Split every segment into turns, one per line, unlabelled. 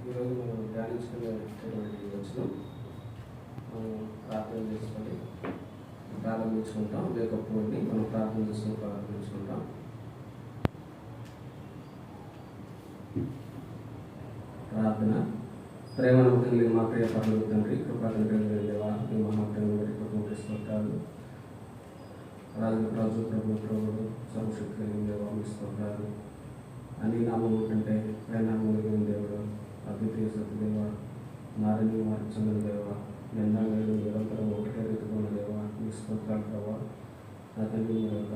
ఈరోజు మనం ధ్యానించుకునేటువంటి వచనం మనం ప్రార్థన చేసుకొని ప్రారంభించుకుంటాం. లేకపోతే మనం ప్రార్థన చేసుకుని ప్రారంభించుకుంటాం. ప్రార్థన. ప్రేమ నమ్మకం మా ప్రియ పరలోక తండ్రి, కృపాకరం కలిగిన దేవా, మీ మహాప్రేమ స్తోత్రాలు. రాజు ప్రభుడు సర్వశక్తి కలిగిన దేవా, మీ స్తోత్రాలు. అన్ని నామముల కంటే ప్రేనామం కలిగిన దేవుడు, అద్వితీయ సత్యదేవ, మారని మార్చని దేవ, నిందాలు నిరంతరం ఒకటే రీతిగా ఉన్న దేవ, మీ స్తోత్రాలు ప్రభావ. నా తండ్రి మీ యొక్క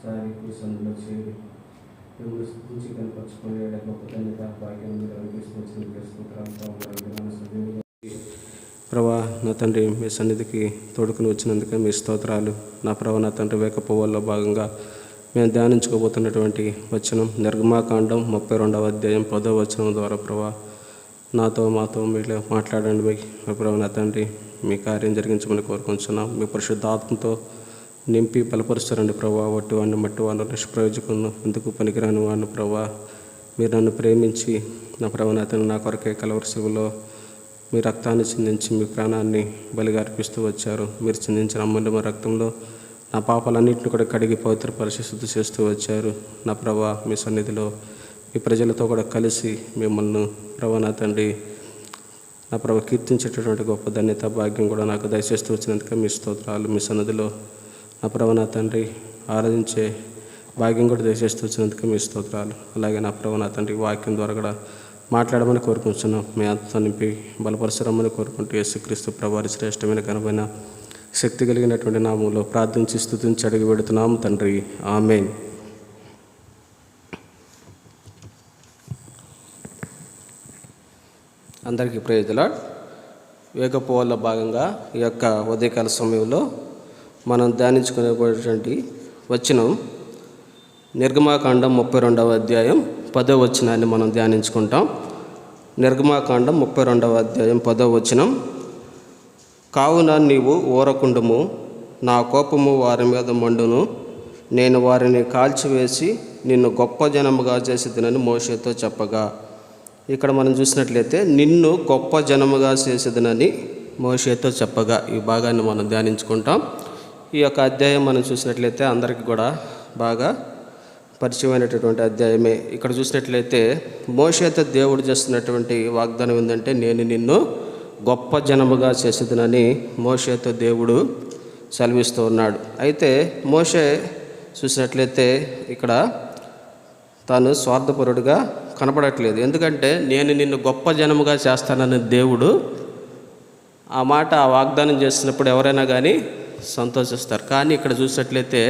సారికి సందులో చేరి మిమ్మల్ని స్థితించి కనపరుచుకునే గొప్ప ధన్యత భాగ్యం మీరు అనిపిస్తుంది. స్తోత్రాలు ప్రభా. నా తండ్రి మీ సన్నిధికి తోడుకుని వచ్చినందుకే మీ స్తోత్రాలు. నా ప్రభా, నా తండ్రి వేకపోవల్లో భాగంగా మేము ధ్యానించుకోబోతున్నటువంటి వచనం నిర్గమాకాండం 32వ అధ్యాయం 10వ వచనం ద్వారా ప్రభా మాతో మీరు మాట్లాడండి. ప్రభా నా తండ్రి, మీ కార్యం జరిగించమని కోరుకుంటున్నాం. మీ పరిశుద్ధాత్మతో నింపి బలపరుస్తారండి ప్రభా. వట్టివాడిని మట్టివాడిని నిష్ప్రయోజకులను ఎందుకు పనికిరాని వాడిని ప్రభా. మీరు నన్ను ప్రేమించి నా ప్రభా నా తండ్రి నా కొరకే కలవరి శిలువలో మీ రక్తాన్ని చిందించి మీ ప్రాణాన్ని బలిగా అర్పిస్తూ వచ్చారు. మీరు చిందించిన అమూల్యమైన రక్తంలో నా పాపాలన్నింటిని కూడా కడిగి పవిత్ర పరిశుద్ధి చేస్తూ వచ్చారు. నా ప్రభా, మీ సన్నిధిలో మీ ప్రజలతో కూడా కలిసి మిమ్మల్ని ప్రభా నా తండ్రి నా ప్రభా కీర్తించేటటువంటి గొప్ప ధన్యత భాగ్యం కూడా నాకు దయచేస్తూ వచ్చినందుకే మీ స్తోత్రాలు. మీ సన్నిధిలో నా ప్రభా నా తండ్రి ఆరాధించే భాగ్యం కూడా దయచేస్తూ వచ్చినందుకే మీ స్తోత్రాలు. అలాగే నా ప్రభా నా తండ్రి వాక్యం ద్వారా కూడా మాట్లాడమని కోరుకుంటున్నాం. మీ ఆత్మతో నింపి బలపరచరమ్మని కోరుకుంటూ యేసుక్రీస్తు ప్రభువారి శ్రేష్టమైన ఘనమైన శక్తి కలిగినటువంటి నామంలో ప్రార్థించి స్తుతించి అడిగి పెడుతున్నాము తండ్రి, ఆమేన్. అందరికీ ప్రైజ్ ది లార్డ్. వేగపోవల్లో భాగంగా ఈ యొక్క ఉదయకాల సమయంలో మనం ధ్యానించుకునేటువంటి వచనం నిర్గమాకాండం 32వ అధ్యాయం 10వ వచనాన్ని మనం ధ్యానించుకుంటాం. నిర్గమాకాండం 32వ అధ్యాయం 10వ వచనం. కావున నీవు ఊరకుండుము, నా కోపము వారి మీద మండును, నేను వారిని కాల్చివేసి నిన్ను గొప్ప జనముగా చేసేదనని మోషేతో చెప్పగా. ఇక్కడ మనం చూసినట్లయితే నిన్ను గొప్ప జనముగా చేసేదనని మోషేతో చెప్పగా ఈ భాగాన్ని మనం ధ్యానించుకుంటాం. ఈ యొక్క అధ్యాయం మనం చూసినట్లయితే అందరికీ కూడా బాగా పరిచయమైనటువంటి అధ్యాయమే. ఇక్కడ చూసినట్లయితే మోషేతో దేవుడు చేస్తున్నటువంటి వాగ్దానం ఏంటంటే, నేను నిన్ను గొప్ప జనముగా చేసేదనని మోషేతో దేవుడు సెలవిస్తూ ఉన్నాడు. అయితే మోషే చూసినట్లయితే ఇక్కడ తాను స్వార్థపరుడుగా కనపడట్లేదు. ఎందుకంటే నేను నిన్ను గొప్ప జనముగా చేస్తానని దేవుడు ఆ మాట ఆ వాగ్దానం చేసినప్పుడు ఎవరైనా కానీ సంతోషిస్తారు. కానీ ఇక్కడ చూసినట్లయితే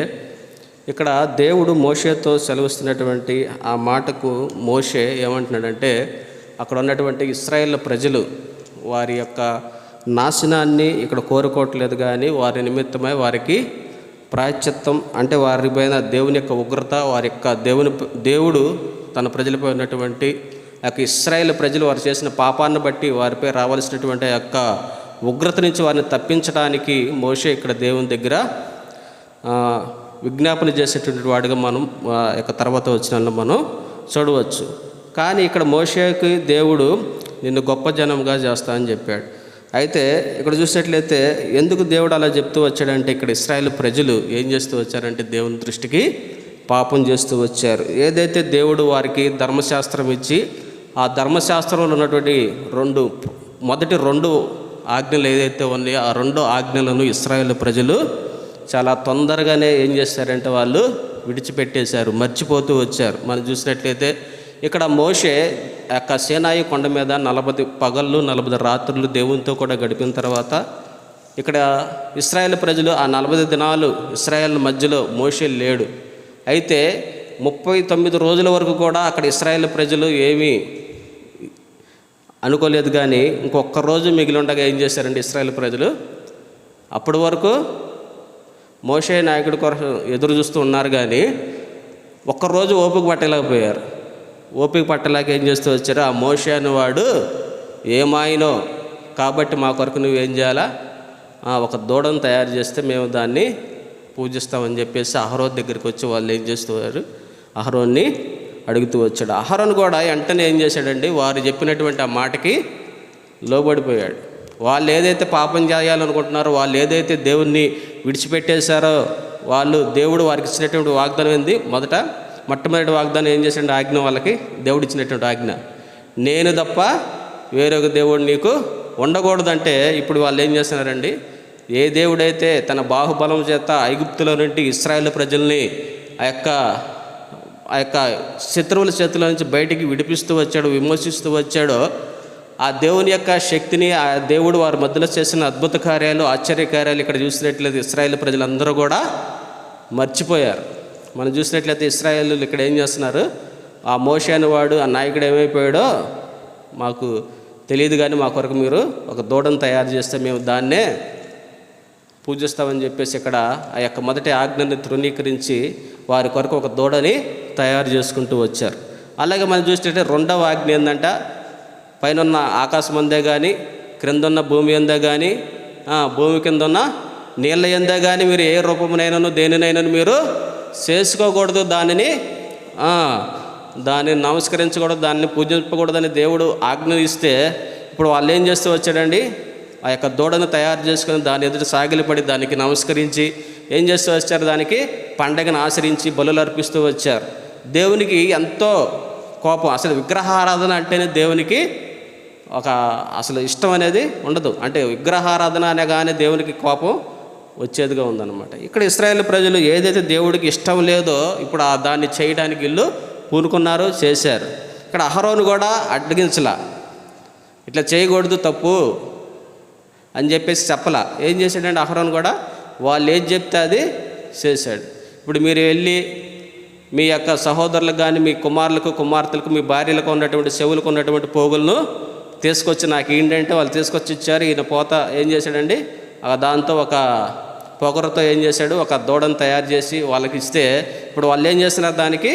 ఇక్కడ దేవుడు మోషేతో సెలవిస్తున్నటువంటి ఆ మాటకు మోషే ఏమంటున్నాడంటే, అక్కడ ఉన్నటువంటి ఇశ్రాయేల్ ప్రజలు వారి యొక్క నాశనాన్ని ఇక్కడ కోరుకోవట్లేదు, కానీ వారి నిమిత్తమై వారికి ప్రాయశ్చిత్తం అంటే వారిపైన దేవుని యొక్క ఉగ్రత, వారి యొక్క దేవుడు తన ప్రజలపై ఉన్నటువంటి యొక్క ఇశ్రాయేల్ ప్రజలు వారు చేసిన పాపాన్ని బట్టి వారిపై రావాల్సినటువంటి యొక్క ఉగ్రత నుంచి వారిని తప్పించడానికి మోషే ఇక్కడ దేవుని దగ్గర విజ్ఞాపన చేసేటువంటి వాడిగా మనం యొక్క తర్వాత వచ్చిన మనం చూడవచ్చు. కానీ ఇక్కడ మోషేకి దేవుడు నిన్ను గొప్ప జనంగా చేస్తా అని చెప్పాడు. అయితే ఇక్కడ చూసినట్లయితే ఎందుకు దేవుడు అలా చెప్తూ వచ్చాడంటే, ఇక్కడ ఇశ్రాయేల్ ప్రజలు ఏం చేస్తూ వచ్చారంటే దేవుని దృష్టికి పాపం చేస్తూ వచ్చారు. ఏదైతే దేవుడు వారికి ధర్మశాస్త్రం ఇచ్చి ఆ ధర్మశాస్త్రంలో ఉన్నటువంటి మొదటి రెండు ఆజ్ఞలు ఏదైతే ఉన్నాయో ఆ రెండు ఆజ్ఞలను ఇశ్రాయేల్ ప్రజలు చాలా తొందరగానే ఏం చేశారంటే వాళ్ళు విడిచిపెట్టేశారు, మర్చిపోతూ వచ్చారు. మనం చూసినట్లయితే ఇక్కడ మోషే యొక్క సీనాయి కొండ మీద 40 పగళ్ళు 40 రాత్రులు దేవునితో కూడా గడిపిన తర్వాత ఇక్కడ ఇశ్రాయేల్ ప్రజలు ఆ 40 దినాలు ఇశ్రాయేల్ మధ్యలో మోషే లేడు. అయితే 39 రోజుల వరకు కూడా అక్కడ ఇశ్రాయేల్ ప్రజలు ఏమీ అనుకోలేదు. కానీ ఇంకొక రోజు మిగిలి ఉండగా ఏం చేశారంటే ఇశ్రాయేల్ ప్రజలు అప్పటి వరకు మోషే నాయకుడి కొరకు ఎదురు చూస్తూ ఉన్నారు, కానీ ఒక్కరోజు ఓపిక పట్టలేకపోయారు. ఓపిక పట్టలేక ఏం చేస్తూ వచ్చారు, ఆ మోషే అనేవాడు ఏమాయినో కాబట్టి మా కొరకు నువ్వేం చేయాలా, ఒక దూడను తయారు చేస్తే మేము దాన్ని పూజిస్తామని చెప్పేసి అహరోన్ దగ్గరికి వచ్చి వాళ్ళు ఏం చేస్తున్నారు, అహరోన్ని అడుగుతూ వచ్చాడు. అహరోను కూడా వెంటనే ఏం చేశాడండి, వారు చెప్పినటువంటి ఆ మాటకి లోబడిపోయాడు. వాళ్ళు ఏదైతే పాపం చేయాలనుకుంటున్నారో, వాళ్ళు ఏదైతే దేవుణ్ణి విడిచిపెట్టేశారో, వాళ్ళు దేవుడు వారికి ఇచ్చినటువంటి వాగ్దానం ఏంది, మొట్టమొదటి వాగ్దానం ఏం చేశాడు, ఆజ్ఞ, వాళ్ళకి దేవుడు ఇచ్చినటువంటి ఆజ్ఞ, నేను తప్ప వేరొక దేవుడు నీకు ఉండకూడదంటే, ఇప్పుడు వాళ్ళు ఏం చేస్తున్నారండి, ఏ దేవుడైతే తన బాహుబలం చేత ఐగుప్తులో నుండి ఇశ్రాయేలు ప్రజల్ని ఆ యొక్క శత్రువుల చేతుల నుంచి బయటికి విడిపిస్తూ వచ్చాడు, విమోచిస్తూ వచ్చాడో, ఆ దేవుని యొక్క శక్తిని, ఆ దేవుడు వారి మధ్యలో చేసిన అద్భుత కార్యాలు, ఆశ్చర్యకార్యాలు ఇక్కడ చూసినట్లయితే ఇశ్రాయేలు ప్రజలందరూ కూడా మర్చిపోయారు. మనం చూసినట్లయితే ఇశ్రాయేలు ఇక్కడ ఏం చేస్తున్నారు, ఆ మోషే అనేవాడు, ఆ నాయకుడు ఏమైపోయాడో మాకు తెలియదు, కానీ మా కొరకు మీరు ఒక దూడను తయారు చేస్తే మేము దాన్నే పూజిస్తామని చెప్పేసి ఇక్కడ ఆ యొక్క మొదటి ఆజ్ఞని తృణీకరించి వారి కొరకు ఒక దూడని తయారు చేసుకుంటూ వచ్చారు. అలాగే మనం చూసినట్టే రెండవ ఆజ్ఞ ఏందంట, పైన ఉన్న ఆకాశం అందే కానీ, క్రింద ఉన్న భూమి అందే కానీ, భూమి కింద ఉన్న నీళ్ళ ఎందే కానీ మీరు ఏ రూపమునైనాను దేనినైనాను మీరు చేసుకోకూడదు, దాన్ని నమస్కరించకూడదు, దాన్ని పూజించకూడదని దేవుడు ఆజ్ఞ ఇస్తే, ఇప్పుడు వాళ్ళు ఏం చేస్తూ వచ్చాడండి, ఆ యొక్క దూడను తయారు చేసుకుని దాని ఎదుట సాగిలపడి దానికి నమస్కరించి ఏం చేస్తూ వచ్చారు, దానికి పండగను ఆచరించి బలులు అర్పిస్తూ వచ్చారు. దేవునికి ఎంతో కోపం. అసలు విగ్రహారాధన అంటేనే దేవునికి అసలు ఇష్టం అనేది ఉండదు. అంటే విగ్రహారాధన అనగానే దేవునికి కోపం వచ్చేదిగా ఉందన్నమాట. ఇక్కడ ఇశ్రాయేల్ ప్రజలు ఏదైతే దేవుడికి ఇష్టం లేదో ఇప్పుడు దాన్ని చేయడానికి వీళ్ళు పూనుకున్నారు, చేశారు. ఇక్కడ అహరోను కూడా అడ్డగించలా, ఇట్లా చేయకూడదు తప్పు అని చెప్పేసి చెప్పలా. ఏం చేశాడంటే అహరోను కూడా వాళ్ళు ఏది చెప్తే అది చేశాడు. ఇప్పుడు మీరు వెళ్ళి మీ యొక్క సహోదరులకు కానీ, మీ కుమారులకు, కుమార్తెలకు, మీ భార్యలకు ఉన్నటువంటి చెవులకు ఉన్నటువంటి పోగులను తీసుకొచ్చి నాకు ఏంటంటే వాళ్ళు తీసుకొచ్చి ఇచ్చారు. ఈయన పోత ఏం చేశాడండి, దాంతో ఒక పొగరతో ఏం చేశాడు, ఒక దూడను తయారు చేసి వాళ్ళకి ఇస్తే, ఇప్పుడు వాళ్ళు ఏం చేస్తున్నారు, దానికి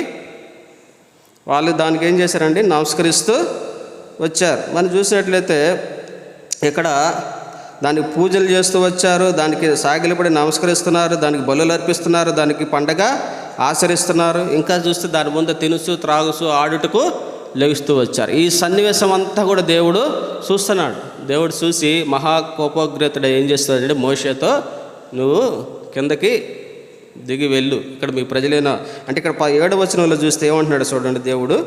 ఏం చేశారండి, నమస్కరిస్తూ వచ్చారు. మనం చూసినట్లయితే ఇక్కడ దానికి పూజలు చేస్తూ వచ్చారు, దానికి సాగిలపడి నమస్కరిస్తున్నారు, దానికి బలులు అర్పిస్తున్నారు, దానికి పండగ ఆచరిస్తున్నారు. ఇంకా చూస్తే దాని ముందు తినుసు త్రాగుసు ఆడుటకు లెగుస్తూ వచ్చారు. ఈ సన్నివేశం అంతా కూడా దేవుడు చూస్తున్నాడు. దేవుడు చూసి మహాకోపోగ్రతుడు ఏం చేస్తాడంటే మోషేతో, నువ్వు కిందకి దిగి వెళ్ళు, ఇక్కడ మీ ప్రజలైనా అంటే ఇక్కడ 7వ వచనంలో చూస్తే ఏమంటున్నాడు చూడండి దేవుడు,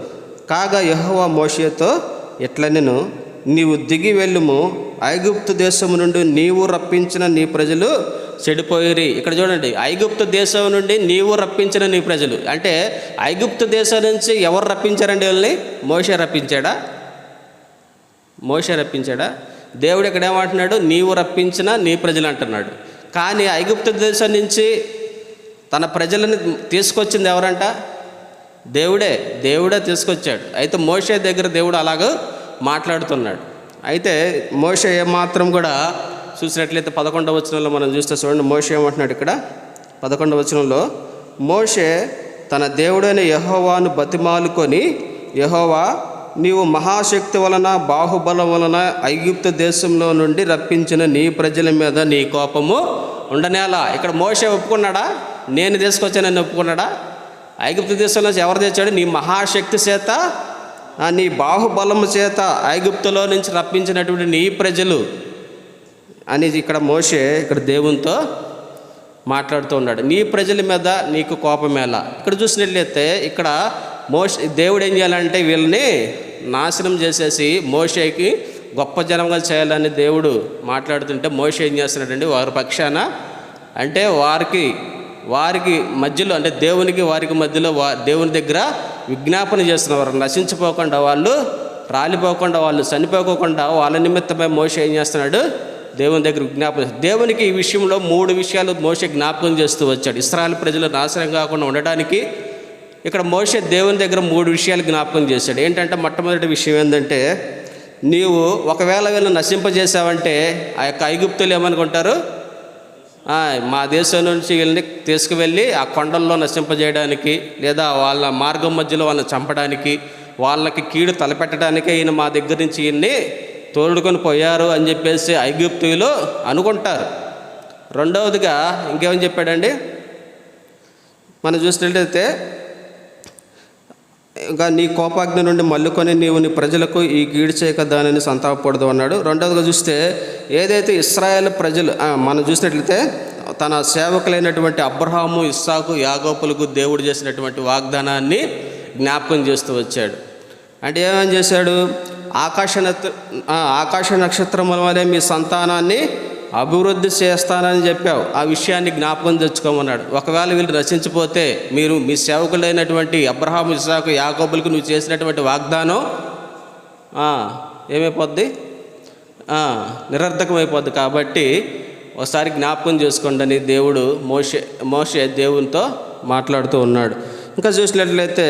కాగా యెహోవా మోషేతో ఎట్లనెను, నీవు దిగి వెళ్ళుము, ఐగుప్తు దేశము నుండి నీవు రప్పించిన నీ ప్రజలు చెడిపోయిరి. ఇక్కడ చూడండి, ఐగుప్తు దేశం నుండి నీవు రప్పించిన నీ ప్రజలు అంటే ఐగుప్తు దేశం నుంచి ఎవరు రప్పించారండి వాళ్ళని? మోషే రప్పించాడా? దేవుడు ఇక్కడ ఏమంటున్నాడు, నీవు రప్పించిన నీ ప్రజలు అంటున్నాడు. కానీ ఐగుప్తు దేశం నుంచి తన ప్రజలను తీసుకొచ్చింది ఎవరంట? దేవుడే తీసుకొచ్చాడు. అయితే మోషే దగ్గర దేవుడు అలాగ మాట్లాడుతున్నాడు. అయితే మోషే ఏమాత్రం కూడా చూసినట్లయితే 11వ వచనంలో మనం చూస్తే చూడండి, మోషే ఏమంటున్నాడు ఇక్కడ 11వ వచనంలో, మోషే తన దేవుడైన యెహోవాను బతిమాలుకొని, యెహోవా నీవు మహాశక్తి వలన బాహుబలం వలన ఐగుప్తు దేశంలో నుండి రప్పించిన నీ ప్రజల మీద నీ కోపము ఉండనేలా. ఇక్కడ మోషే ఒప్పుకున్నాడా? నేను తీసుకొచ్చానని ఒప్పుకున్నాడా? ఐగుప్తు దేశంలో ఎవరు తెచ్చాడు? నీ మహాశక్తి చేత, నీ బాహుబలము చేత ఐగుప్తులో నుంచి రప్పించినటువంటి నీ ప్రజలు అనేది ఇక్కడ మోషే ఇక్కడ దేవునితో మాట్లాడుతూ ఉన్నాడు. నీ ప్రజల మీద నీకు కోపమేలా. ఇక్కడ చూసినట్లయితే ఇక్కడ దేవుడు ఏం చేయాలంటే వీళ్ళని నాశనం చేసేసి మోషేకి గొప్ప జనంగా చేయాలని దేవుడు మాట్లాడుతుంటే మోషే ఏం చేస్తున్నాడండి, వారి పక్షాన అంటే వారికి మధ్యలో అంటే దేవునికి వారికి మధ్యలో దేవుని దగ్గర విజ్ఞాపన చేస్తున్నారు. నశించిపోకుండా, వాళ్ళు రాలిపోకుండా, వాళ్ళు చనిపోకుండా వాళ్ళ నిమిత్తమై మోషే ఏం చేస్తున్నాడు, దేవుని దగ్గర విజ్ఞాపన. దేవునికి ఈ విషయంలో 3 విషయాలు మోషే జ్ఞాపకం చేస్తూ వచ్చాడు. ఇశ్రాయేలు ప్రజలు నాశనం కాకుండా ఉండడానికి ఇక్కడ మోషే దేవుని దగ్గర 3 విషయాలు జ్ఞాపకం చేశాడు. ఏంటంటే మొట్టమొదటి విషయం ఏంటంటే, నీవు ఒకవేళ వీళ్ళని నశింపజేసావంటే ఆ యొక్క ఐగుప్తులు ఏమనుకుంటారు, మా దేశం నుంచి వీళ్ళని తీసుకువెళ్ళి ఆ కొండల్లో నశింపజేయడానికి, లేదా వాళ్ళ మార్గం మధ్యలో వాళ్ళని చంపడానికి, వాళ్ళకి కీడు తలపెట్టడానికే ఈయన మా దగ్గర నుంచి ఈయన్ని తోడుకొని పోయారు అని చెప్పేసి ఐగుప్తులు అనుకుంటారు. రెండవదిగా ఇంకేమని చెప్పాడండి, మనం చూసినట్లయితే ఇంకా నీ కోపాగ్ని నుండి మల్లుకొని నీవు నీ ప్రజలకు ఈ కీడు చేయక దానిని సంతాపపడదు అన్నాడు. రెండవదిగా చూస్తే ఏదైతే ఇశ్రాయేల్ ప్రజలు మనం చూసినట్లయితే తన సేవకులైనటువంటి అబ్రహాము, ఇస్సాకు, యాకోబులకు దేవుడు చేసినటువంటి వాగ్దానాన్ని జ్ఞాపకం చేస్తూ వచ్చాడు. అంటే ఏమని చేశాడు? ఆకాశ నక్షత్రముల వలె మీ సంతానాన్ని అభివృద్ధి చేస్తానని చెప్పావు. ఆ విషయాన్ని జ్ఞాపకం తెచ్చుకోమన్నాడు. ఒకవేళ వీళ్ళు నశించిపోతే మీరు మీ సేవకులైనటువంటి అబ్రహాము, ఇస్సాకు, యాకోబులకు నువ్వు చేసినటువంటి వాగ్దానం ఏమైపోద్ది? నిరర్థకమైపోద్ది. కాబట్టి ఒకసారి జ్ఞాపకం చేసుకోండి అని దేవుడు మోషే దేవునితో మాట్లాడుతూ ఉన్నాడు. ఇంకా చూసినట్లయితే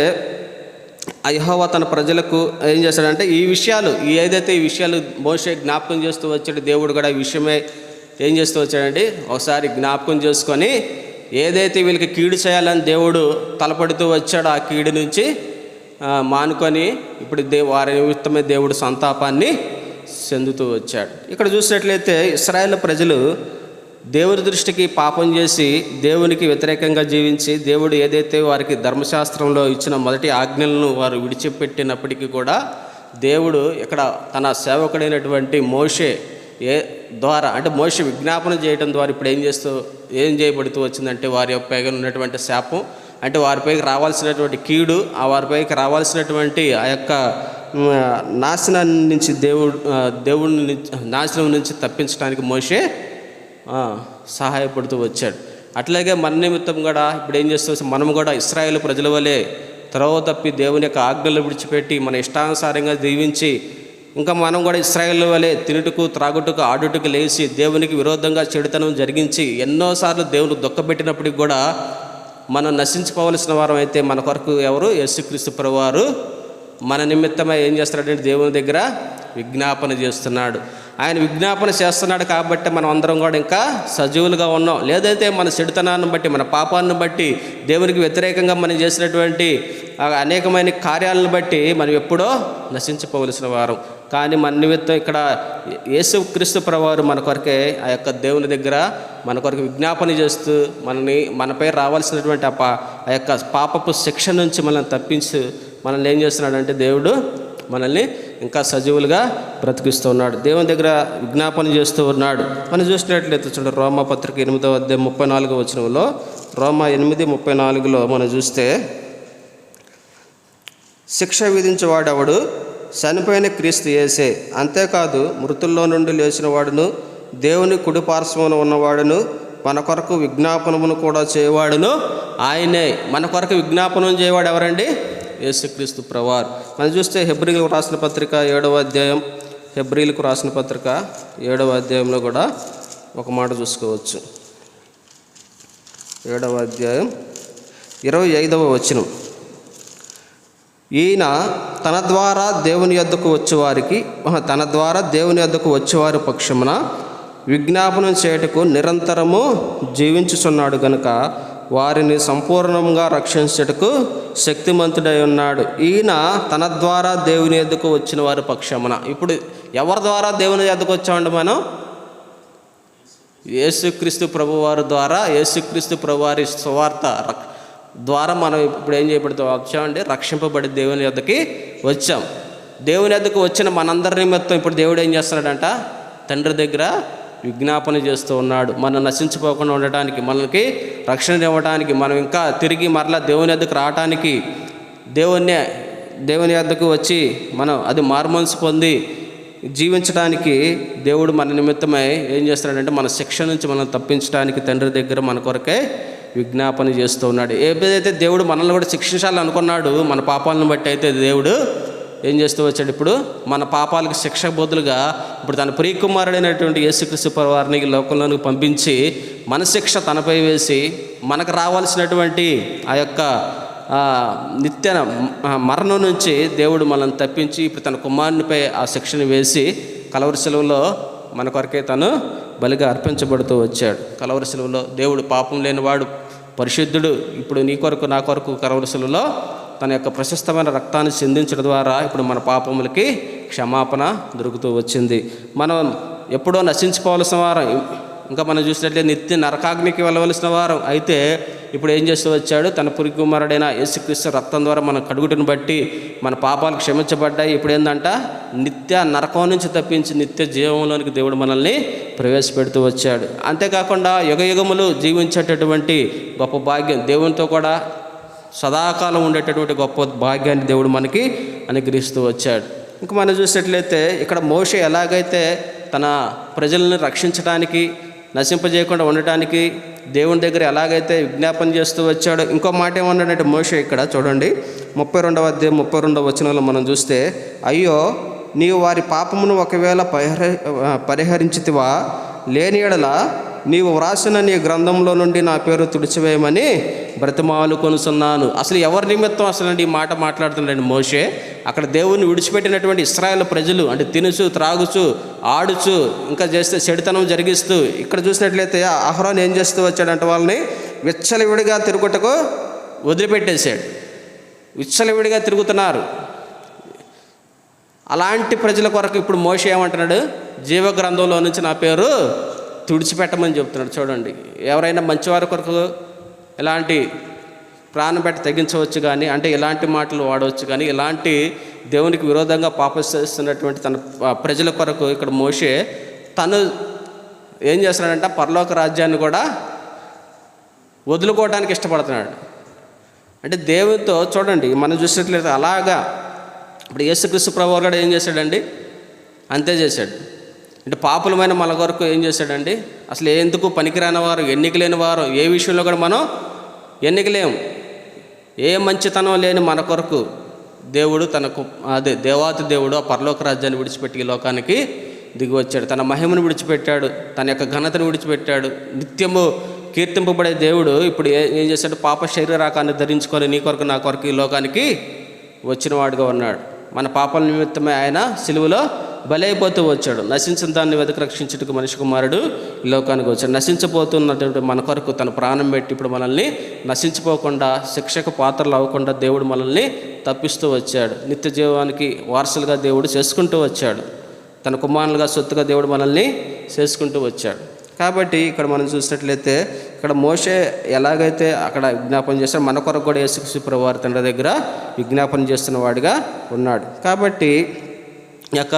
యెహోవా తన ప్రజలకు ఏం చేశాడంటే ఈ విషయాలు మోషే జ్ఞాపకం చేస్తూ వచ్చాడు. దేవుడు కూడా ఈ విషయమే ఏం చేస్తూ వచ్చాడంటే ఒకసారి జ్ఞాపకం చేసుకొని ఏదైతే వీళ్ళకి కీడు చేయాలని దేవుడు తలపడుతూ వచ్చాడో ఆ కీడు నుంచి మానుకొని ఇప్పుడు వారి నిమిత్తమే దేవుడు సంతాపాన్ని చెందుతూ వచ్చాడు. ఇక్కడ చూసినట్లయితే ఇశ్రాయేలు ప్రజలు దేవుని దృష్టికి పాపం చేసి దేవునికి వ్యతిరేకంగా జీవించి దేవుడు ఏదైతే వారికి ధర్మశాస్త్రంలో ఇచ్చిన మొదటి ఆజ్ఞలను వారు విడిచిపెట్టినప్పటికీ కూడా దేవుడు ఇక్కడ తన సేవకుడైనటువంటి మోషే ద్వారా అంటే మోషే విజ్ఞాపన చేయడం ద్వారా ఇప్పుడు ఏం చేయబడుతూ వచ్చిందంటే వారి పైగా ఉన్నటువంటి శాపం అంటే వారిపైకి రావాల్సినటువంటి కీడు వారిపైకి రావాల్సినటువంటి ఆ యొక్క నాశనాన్ని నుంచి దేవుడిని నాశనం నుంచి తప్పించడానికి మోషే సహాయపడుతూ వచ్చాడు. అట్లాగే మన నిమిత్తం కూడా ఇప్పుడు ఏం చేస్తూ మనం కూడా ఇశ్రాయేలు ప్రజల వలె త్రోవ తప్పి దేవుని యొక్క ఆజ్ఞలు విడిచిపెట్టి మన ఇష్టానుసారంగా జీవించి ఇంకా మనం కూడా ఇశ్రాయేలు వలె తినుటకు, త్రాగుటకు, ఆడుటకు లేచి దేవునికి విరోధంగా చెడుతనం జరిగించి ఎన్నోసార్లు దేవుని దుఃఖపెట్టినప్పటికి కూడా మనం నశించుకోవలసిన వారం అయితే మన కొరకు ఎవరు? యేసుక్రీస్తు ప్రభువారు మన నిమిత్తమై ఏం చేస్తున్నాడంటే దేవుని దగ్గర విజ్ఞాపన చేస్తున్నాడు. ఆయన విజ్ఞాపన చేస్తున్నాడు కాబట్టి మనం అందరం కూడా ఇంకా సజీవులుగా ఉన్నాం. లేదైతే మన చెడుతనాన్ని బట్టి, మన పాపాన్ని బట్టి, దేవునికి వ్యతిరేకంగా మనం చేసినటువంటి అనేకమైన కార్యాలను బట్టి మనం ఎప్పుడో నశించిపోవలసిన వారం. కానీ మన నిమిత్తం ఇక్కడ యేసుక్రీస్తు ప్రభువారు మన కొరకే ఆ యొక్క దేవుని దగ్గర మన కొరకు విజ్ఞాపన చేస్తూ మనపై రావాల్సినటువంటి ఆ యొక్క పాపపు శిక్ష నుంచి మనల్ని తప్పించి మనల్ని ఏం చేస్తున్నాడంటే దేవుడు మనల్ని ఇంకా సజీవులుగా బ్రతికిస్తూ ఉన్నాడు. దేవుని దగ్గర విజ్ఞాపన చేస్తూ ఉన్నాడు. మనం చూసినట్లయితే చూడండి రోమా పత్రిక 8వ అధ్యాయం 34వ వచనంలో, రోమా 8:34లో మనం చూస్తే శిక్ష విధించేవాడెవడు? చనిపోయిన క్రీస్తు యేసే. అంతేకాదు మృతుల్లో నుండి లేచిన వాడును దేవుని కుడి పార్శ్వమున ఉన్నవాడును మన కొరకు విజ్ఞాపనమును కూడా చేయవాడును ఆయనే. మన కొరకు విజ్ఞాపనం చేయవాడు ఎవరండి? యేసుక్రీస్తు ప్రభువారు. మనం చూస్తే హెబ్రీలకు రాసిన పత్రిక 7వ అధ్యాయం, హెబ్రీలకు రాసిన పత్రిక 7వ అధ్యాయంలో కూడా ఒక మాట చూసుకోవచ్చు. 7వ అధ్యాయం 25వ వచనం, ఈయన తన ద్వారా దేవుని యొద్దకు వచ్చేవారి పక్షమున విజ్ఞాపనం చేయుటకు నిరంతరము జీవించుచున్నాడు గనుక వారిని సంపూర్ణంగా రక్షించుటకు శక్తిమంతుడై ఉన్నాడు. ఈయన తన ద్వారా దేవుని యొద్దకు వచ్చిన వారి పక్షమున. ఇప్పుడు ఎవరి ద్వారా దేవుని యొద్దకు వచ్చామండి? మనం యేసుక్రీస్తు ప్రభువారి ద్వారా, యేసుక్రీస్తు ప్రభువారి సువార్త ద్వారా మనం ఇప్పుడు ఏం చేయబడుతూ వచ్చామండి? రక్షింపబడి దేవుని యొద్దకి వచ్చాం. దేవుని యొద్దకు వచ్చిన మనందరి నిమిత్తం ఇప్పుడు దేవుడు ఏం చేస్తున్నాడంట? తండ్రి దగ్గర విజ్ఞాపన చేస్తూ ఉన్నాడు. మనం నశించిపోకుండా ఉండటానికి, మనకి రక్షణ ఇవ్వడానికి, మనం ఇంకా తిరిగి మరలా దేవుని యొద్దకు రావటానికి, దేవుని యొద్దకు వచ్చి మనం అది మారుమనసు పొంది జీవించడానికి దేవుడు మన నిమిత్తమై ఏం చేస్తున్నాడంటే మన శిక్ష నుంచి మనం తప్పించడానికి తండ్రి దగ్గర మన కొరకే విజ్ఞాపన చేస్తూ ఉన్నాడు. ఏదైతే దేవుడు మనల్ని కూడా శిక్షించాలనుకున్నాడు మన పాపాలను బట్టి, అయితే దేవుడు ఏం చేస్తూ వచ్చాడు? ఇప్పుడు మన పాపాలకు శిక్ష బదులుగా ఇప్పుడు తన ప్రియకుమారుడైనటువంటి యేసుక్రీస్తు ప్రభువారిని లోకంలోకి పంపించి మన శిక్ష తనపై వేసి మనకు రావాల్సినటువంటి ఆ యొక్క నిత్య మరణం నుంచి దేవుడు మనల్ని తప్పించి ఇప్పుడు తన కుమారునిపై ఆ శిక్షను వేసి కలవరి శిలువలో మన కొరకే తను బలిగా అర్పించబడుతూ వచ్చాడు. కలవరి శిలువలో దేవుడు పాపం లేనివాడు, పరిశుద్ధుడు, ఇప్పుడు నీ కొరకు నా కొరకు కలవరి శిలువలో తన యొక్క ప్రశస్తమైన రక్తాన్ని చిందించడం ద్వారా ఇప్పుడు మన పాపములకి క్షమాపణ దొరుకుతూ వచ్చింది. మనం ఎప్పుడో నశించుకోవాల్సిన వారం, ఇంకా మనం చూసినట్లయితే నిత్య నరకాగ్నికి వెళ్ళవలసిన వారం. అయితే ఇప్పుడు ఏం చేస్తూ వచ్చాడు? తన పురి కుమారుడైన యేసుక్రీస్తు రక్తం ద్వారా మన కడుగుటను బట్టి మన పాపాలు క్షమించబడ్డాయి. ఇప్పుడు ఏందంట? నిత్య నరకం నుంచి తప్పించి నిత్య జీవంలోనికి దేవుడు మనల్ని ప్రవేశపెడుతూ వచ్చాడు. అంతేకాకుండా యుగయుగములు జీవించేటటువంటి గొప్ప భాగ్యం, దేవునితో కూడా సదాకాలం ఉండేటటువంటి గొప్ప భాగ్యాన్ని దేవుడు మనకి అనుగ్రహిస్తూ వచ్చాడు. ఇంకా మనం చూసినట్లయితే ఇక్కడ మోషే ఎలాగైతే తన ప్రజలను రక్షించడానికి, నశింపజేయకుండా ఉండటానికి దేవుని దగ్గర ఎలాగైతే విజ్ఞాపన చేస్తూ వచ్చాడో, ఇంకో మాట ఏమన్నాడంటే మోషే ఇక్కడ చూడండి 32వ అధ్యాయం 32వ వచనంలో మనం చూస్తే, అయ్యో నీవు వారి పాపమును ఒకవేళ పరిహరించితివా, లేని యెడల నీవు వ్రాసిన నీ గ్రంథంలో నుండి నా పేరు తుడిచివేయమని బ్రతిమాలు కొనుచున్నాను. అసలు ఎవరి నిమిత్తం అసలు ఈ మాట మాట్లాడుతున్నాడు మోషే? అక్కడ దేవుణ్ణి విడిచిపెట్టినటువంటి ఇశ్రాయేలు ప్రజలు, అంటే తినుచు త్రాగుచు ఆడుచు ఇంకా చేస్తే చెడుతనం జరిగిస్తూ, ఇక్కడ చూసినట్లయితే అహరోన్ ఏం చేస్తూ వచ్చాడంటే వాళ్ళని విచ్చలవిడిగా తిరుగుటకు వదిలిపెట్టేశాడు. విచ్చలవిడిగా తిరుగుతున్నారు. అలాంటి ప్రజల కొరకు ఇప్పుడు మోషే ఏమంటున్నాడు? జీవ గ్రంథంలో నుంచి నా పేరు తుడిచిపెట్టమని చెప్తున్నాడు. చూడండి, ఎవరైనా మంచివారి కొరకు ఎలాంటి ప్రాణం పెట్టి తెగించవచ్చు కానీ, అంటే ఇలాంటి మాటలు వాడవచ్చు కానీ, ఇలాంటి దేవునికి విరోధంగా పాపం చేస్తున్నటువంటి తన ప్రజల కొరకు ఇక్కడ మోషే తను ఏం చేస్తున్నాడంటే పరలోక రాజ్యాన్ని కూడా వదులుకోవడానికి ఇష్టపడుతున్నాడు. అంటే దేవునితో చూడండి మనం చూసినట్లయితే అలాగా ఇప్పుడు యేసుక్రీస్తు ప్రభువు కూడా ఏం చేశాడండి? అంతే చేశాడు. అంటే పాపులమైన మన కొరకు ఏం చేశాడండి? అసలు ఎందుకు పనికిరాని వారు, ఎన్నిక లేని వారు, ఏ విషయంలో కూడా మనం ఎన్నికలేము, ఏ మంచితనం లేని మన కొరకు దేవుడు తనకు దేవాతి దేవుడు ఆ పరలోక రాజ్యాన్ని విడిచిపెట్టి ఈ లోకానికి దిగి వచ్చాడు. తన మహిమను విడిచిపెట్టాడు, తన యొక్క ఘనతను విడిచిపెట్టాడు. నిత్యము కీర్తింపబడే దేవుడు ఇప్పుడు ఏం చేశాడు? పాప శరీరాకాన్ని ధరించుకొని నీ కొరకు నా కొరకు ఈ లోకానికి వచ్చిన వాడుగా ఉన్నాడు. మన పాపాల నిమిత్తమే ఆయన సిలువలో బలైపోతూ వచ్చాడు. నశించిన దాన్ని వెతక రక్షించుటకు మనిషి కుమారుడు ఈ లోకానికి వచ్చాడు. నశించిపోతున్నటువంటి మన కొరకు తన ప్రాణం పెట్టి ఇప్పుడు మనల్ని నశించిపోకుండా, శిక్షకు పాత్రలు అవ్వకుండా దేవుడు మనల్ని తప్పిస్తూ వచ్చాడు. నిత్య జీవానికి వారసులుగా దేవుడు చేసుకుంటూ వచ్చాడు. తన కుమారులుగా సొత్తుగా దేవుడు మనల్ని చేసుకుంటూ వచ్చాడు. కాబట్టి ఇక్కడ మనం చూసినట్లయితే ఇక్కడ మోషే ఎలాగైతే అక్కడ విజ్ఞాపన చేస్తాడు, మన కొరకు కూడా యేసుక్రీస్తు ప్రభువారి తండ్రి దగ్గర విజ్ఞాపన చేస్తున్న వాడిగా ఉన్నాడు. కాబట్టి ఈ యొక్క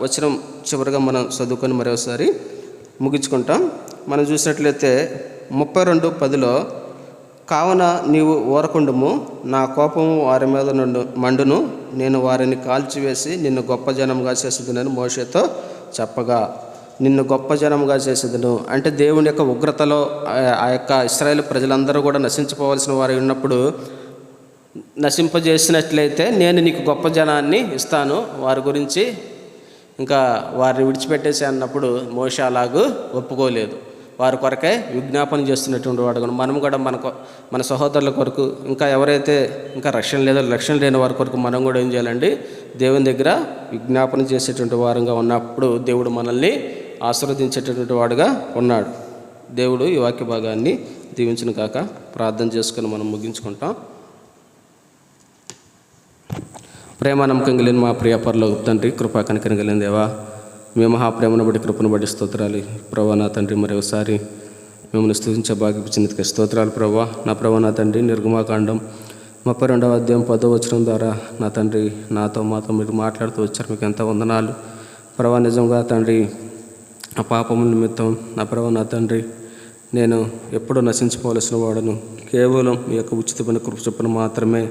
వచనం చివరిగా మనం చదువుకొని మరోసారి ముగించుకుంటాం. మనం చూసినట్లయితే 32:10 కావున నీవు ఊరకుండుము, నా కోపము వారి మీద మండును, నేను వారిని కాల్చివేసి నిన్ను గొప్ప జనంగా చేసేదనని మోషేతో చెప్పగా, నిన్ను గొప్ప జనంగా చేసేదను అంటే దేవుని యొక్క ఉగ్రతలో ఆ యొక్క ఇశ్రాయేలు ప్రజలందరూ కూడా నశించిపోవాల్సిన వారు ఉన్నప్పుడు నశింపజేసినట్లయితే నేను నీకు గొప్ప జనాన్ని ఇస్తాను, వారి గురించి ఇంకా వారిని విడిచిపెట్టేసి అన్నప్పుడు మోషే అలాగూ ఒప్పుకోలేదు. వారి కొరకే విజ్ఞాపన చేస్తున్నటువంటి వాడు మనం కూడా మన సహోదరుల కొరకు, ఇంకా ఎవరైతే ఇంకా రక్షణ లేని వారి కొరకు మనం కూడా ఏం చేయాలండి? దేవుని దగ్గర విజ్ఞాపన చేసేటువంటి వారంగా ఉన్నప్పుడు దేవుడు మనల్ని ఆశీర్వదించేటటువంటి వాడుగా ఉన్నాడు. దేవుడు ఈ వాక్య భాగాన్ని దీవించును కాక. ప్రార్థన చేసుకుని మనం ముగించుకుంటాం. ప్రేమ నమ్మకం కలిగిన మా ప్రియ పరలోక తండ్రి, కృపా కనికరం కలిగిన దేవా, మీ మహాప్రేమను బట్టి కృపను బట్టి స్తోత్రాలు ప్రభా. నా తండ్రి మరొకసారి మిమ్మల్ని స్తుతించే భాగ్యపించినందుకు స్తోత్రాలు ప్రభా. నా ప్రభా నా తండ్రి నిర్గమాకాండం 32వ అధ్యాయం 10వ వచనం ద్వారా నా తండ్రి మాతో మీరు మాట్లాడుతూ వచ్చారు. మీకు ఎంత వందనాలు ప్రభా. నిజంగా తండ్రి ఆ పాపముల నిమిత్తం నా ప్రభా నా తండ్రి నేను ఎప్పుడూ నశించుకోవాల్సిన వాడను, కేవలం మీ యొక్క ఉచితమైన కృప చొప్పున మాత్రమే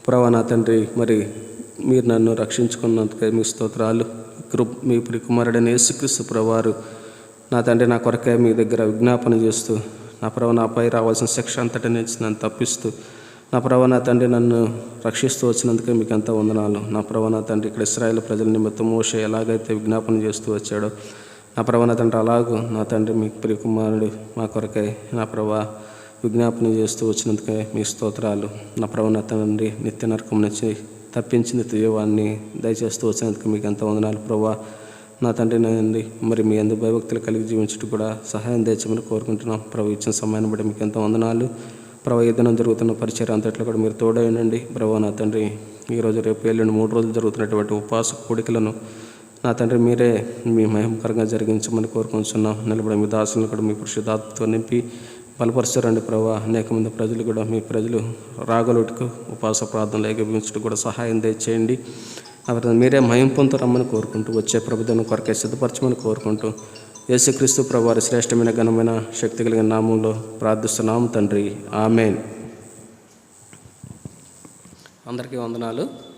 ప్రభా నా తండ్రి మరి మీరు నన్ను రక్షించుకున్నందుకే మీ స్తోత్రాలు. మీ ప్రియ కుమారుడైన యేసుక్రీస్తు ప్రభువారు నా తండ్రి నా కొరకే మీ దగ్గర విజ్ఞాపన చేస్తూ నా ప్రభు నాపై రావాల్సిన శిక్ష అంతటి నుంచి నన్ను తప్పిస్తూ నా ప్రభు నా తండ్రి నన్ను రక్షిస్తూ వచ్చినందుకే మీకు ఎంత వందనాలు. నా ప్రభు నా తండ్రి ఇక్కడ ఇశ్రాయేలు ప్రజల నిమిత్తం మోషే ఎలాగైతే విజ్ఞాపన చేస్తూ వచ్చాడో నా ప్రభు నా తండ్రి అలాగూ నా తండ్రి మీ ప్రియ కుమారుడు మా కొరకై నా ప్రభు విజ్ఞాపన చేస్తూ వచ్చినందుకే మీ స్తోత్రాలు. నా ప్రభు నా తండ్రి నిత్య నరకం నుంచి తప్పించి నిత్య జీవాన్ని దయచేస్తూ వచ్చినందుకు మీకు ఎంత వందనాలు ప్రభా. నా తండ్రి నండి మరి మీ అందు భయభక్తులు కలిగి జీవించడం కూడా సహాయం తెచ్చమని కోరుకుంటున్నాం ప్రభు. ఇచ్చిన సమయాన్ని బట్టి మీకు ఎంత వందనాలు ప్రభు. ఈ దినం జరుగుతున్న పరిచయం అంతట్లో కూడా మీరు తోడైనండి ప్రభు. నా తండ్రి ఈరోజు రేపు ఎల్లుండి 3 రోజులు జరుగుతున్నటువంటి ఉపవాస కోడికలను నా తండ్రి మీరే మీ మహిమకరంగా జరిగించమని కోరుకుంటున్నాం. నిలబడి మీ దాసులను కూడా మీ పరిశుద్ధాత్మతో నింపి బలపరచారండి ప్రభా. అనేక మంది ప్రజలు కూడా మీ ప్రజలు రాగలుటకు ఉపవాస ప్రార్థనలు ఏకీభవించడం కూడా సహాయం దయచేయండి. అవన్నీ మీరే మహిమ పొందుతారమ్మని కోరుకుంటూ వచ్చే ప్రభుత్వం కొరకే సిద్ధపరచమని కోరుకుంటూ యేసుక్రీస్తు ప్రభువారి శ్రేష్టమైన ఘనమైన శక్తి కలిగిన నామంలో ప్రార్థిస్తున్నాము తండ్రి. ఆమేన్. అందరికీ వందనాలు.